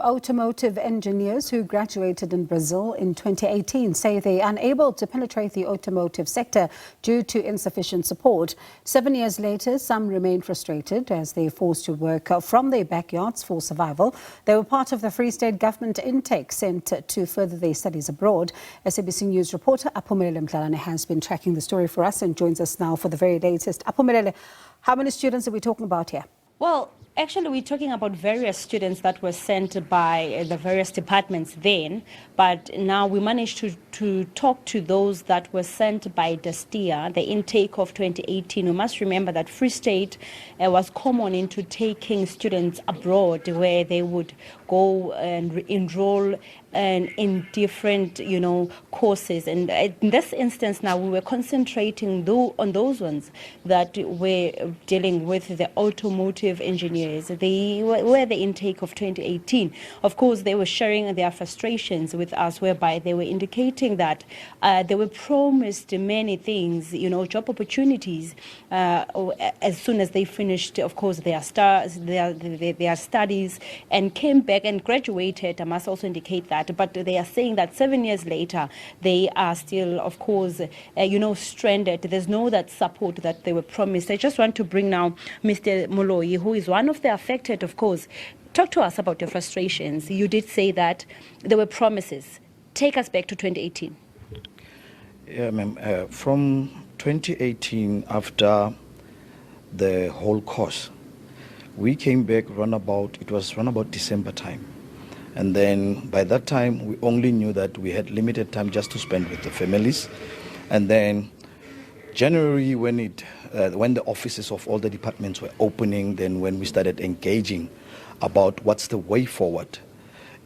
Automotive engineers who graduated in Brazil in 2018 say they are unable to penetrate the automotive sector due to insufficient support. 7 years later, some remain frustrated as they are forced to work from their backyards for survival. They were part of the Free State government intake sent to further their studies abroad. SABC News reporter Aphumelele Mdlalane has been tracking the story for us and joins us now for the very latest. Aphumelele, how many students are we talking about here? Well, actually, we're talking about various students that were sent by the various departments then, but now we managed to talk to those that were sent by Destia, the intake of 2018. We must remember that Free State was common into taking students abroad where they would go and enroll in different, courses. And in this instance now, we were concentrating on those ones that were dealing with the automotive engineers. They were the intake of 2018. Of course, they were sharing their frustrations with us, whereby they were indicating that they were promised many things, job opportunities, as soon as they finished, of course, their studies and came back and graduated. I must also indicate that. But they are saying that 7 years later, they are still, of course, stranded. There's no that support that they were promised. I just want to bring now Mr. Moloi, who is one of the affected, of course. Talk to us about your frustrations. You did say that there were promises. Take us back to 2018. Yeah, ma'am. From 2018, after the whole course, we came back it was about December time. And then by that time, we only knew that we had limited time just to spend with the families. And then January, when the offices of all the departments were opening, then when we started engaging about what's the way forward,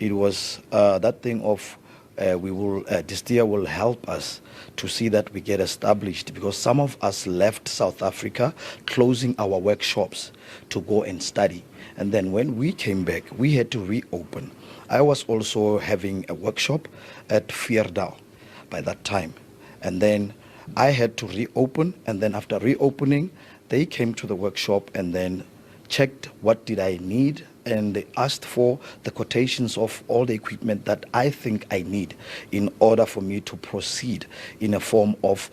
it was that thing of Destia will help us to see that we get established, because some of us left South Africa closing our workshops to go and study. And then when we came back, we had to reopen. I was also having a workshop at Vierdal by that time. And then I had to reopen, and then after reopening, they came to the workshop and then checked what did I need, and they asked for the quotations of all the equipment that I think I need in order for me to proceed in a form of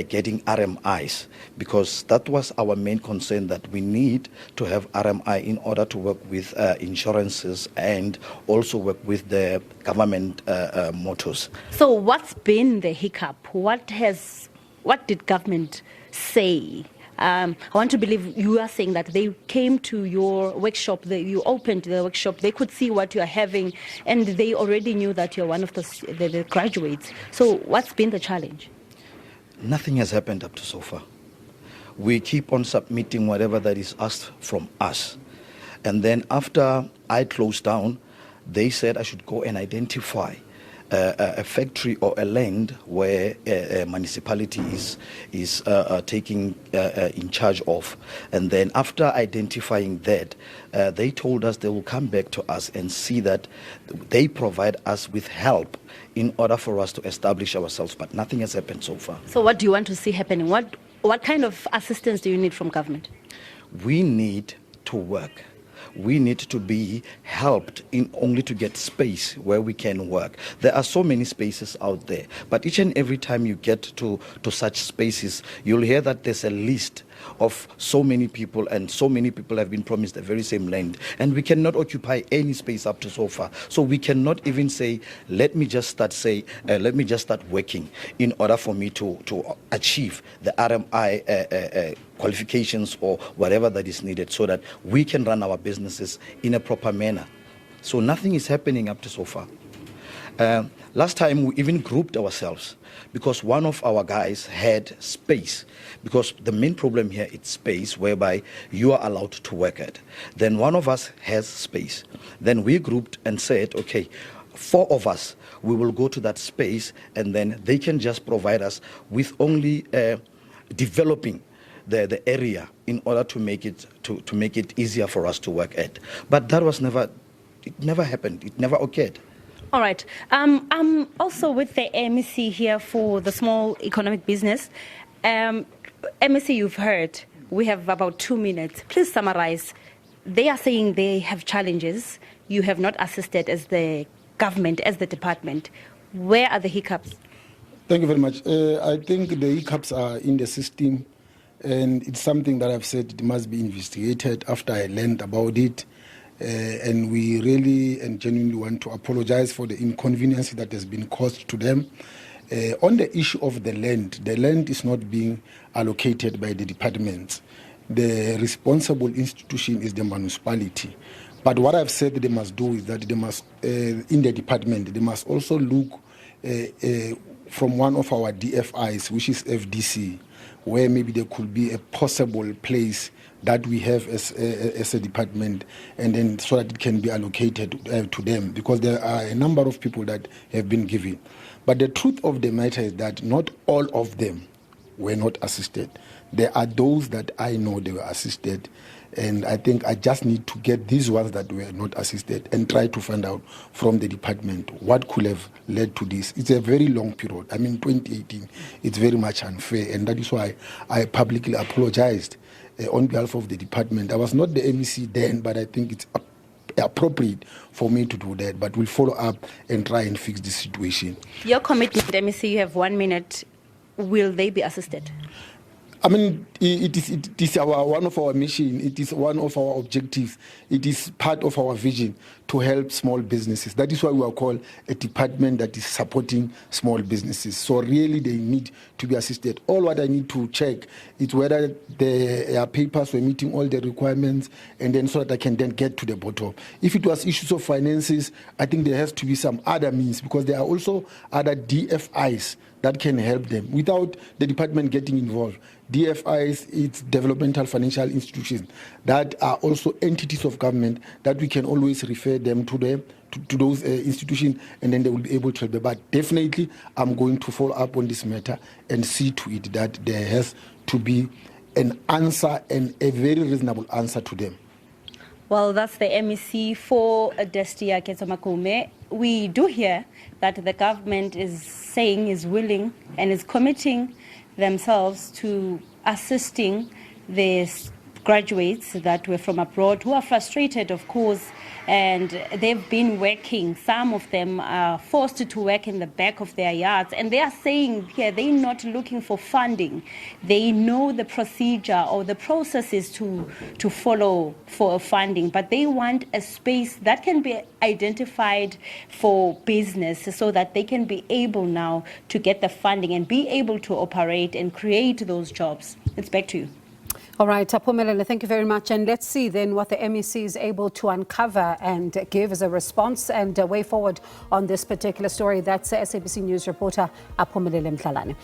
getting RMIs, because that was our main concern, that we need to have RMI in order to work with insurances and also work with the government motors. So what's been the hiccup? What did government say? I want to believe you are saying that they came to your workshop, you opened the workshop, they could see what you are having, and they already knew that you're one of the graduates. So what's been the challenge? Nothing has happened up to so far. We keep on submitting whatever that is asked from us. And then after I closed down, they said I should go and identify a factory or a land where a municipality is taking in charge of. And then after identifying that, they told us they will come back to us and see that they provide us with help in order for us to establish ourselves. But nothing has happened so far. So what do you want to see happening? What kind of assistance do you need from government? We need to work. We need to be helped in only to get space where we can work. There are so many spaces out there, but each and every time you get to such spaces, you'll hear that there's a list of so many people, and so many people have been promised the very same land, and we cannot occupy any space up to so far. So we cannot even say, let me just start working in order for me to achieve the RMI qualifications or whatever that is needed, so that we can run our businesses in a proper manner. So nothing is happening up to so far. Last time we even grouped ourselves because one of our guys had space, because the main problem here is space, whereby you are allowed to work at. Then one of us has space. Then we grouped and said, okay, 4 of us, we will go to that space, and then they can just provide us with only developing the area in order to make it easier for us to work at. But that was never happened. It never occurred. All right. I'm also with the MEC here for the small economic business. MEC, you've heard. We have about 2 minutes. Please summarize. They are saying they have challenges. you have not assisted as the government, as the department. Where are the hiccups? Thank you very much. I think the hiccups are in the system, and it's something that I've said it must be investigated after I learned about it. And we really and genuinely want to apologize for the inconvenience that has been caused to them. On the issue of the land is not being allocated by the departments. The responsible institution is the municipality. But what I've said they must do is that they must, in the department, they must also look from one of our DFIs, which is FDC, where maybe there could be a possible place that we have as a department, and then so that it can be allocated to them, because there are a number of people that have been given. But the truth of the matter is that not all of them were not assisted. There are those that I know they were assisted, and I think I just need to get these ones that were not assisted and try to find out from the department what could have led to this. It's a very long period. I mean, 2018, it's very much unfair, and that is why I publicly apologized on behalf of the department. I was not the MEC then, but I think it's appropriate for me to do that. But we'll follow up and try and fix the situation. Your commitment, MEC, you have 1 minute. Will they be assisted? I mean, it is one of our mission. It is one of our objectives. It is part of our vision to help small businesses. That is why we are called a department that is supporting small businesses. So really, they need to be assisted. All what I need to check is whether their papers were meeting all the requirements, and then so that I can then get to the bottom. If it was issues of finances, I think there has to be some other means, because there are also other DFIs that can help them without the department getting involved. DFIs, it's developmental financial institutions that are also entities of government that we can always refer them to those institutions, and then they will be able to help them. But definitely, I'm going to follow up on this matter and see to it that there has to be an answer, and a very reasonable answer to them. Well, that's the MEC for Destia Ketsomakume. We do hear that the government is saying is willing and is committing themselves to assisting the graduates that were from abroad who are frustrated, of course, and they've been working. Some of them are forced to work in the back of their yards, and they are saying here they're not looking for funding. They know the procedure or the processes to follow for funding, but they want a space that can be identified for business so that they can be able now to get the funding and be able to operate and create those jobs. It's back to you. All right, Aphumelele, thank you very much. And let's see then what the MEC is able to uncover and give as a response and a way forward on this particular story. That's SABC News reporter Aphumelele Mdlalane.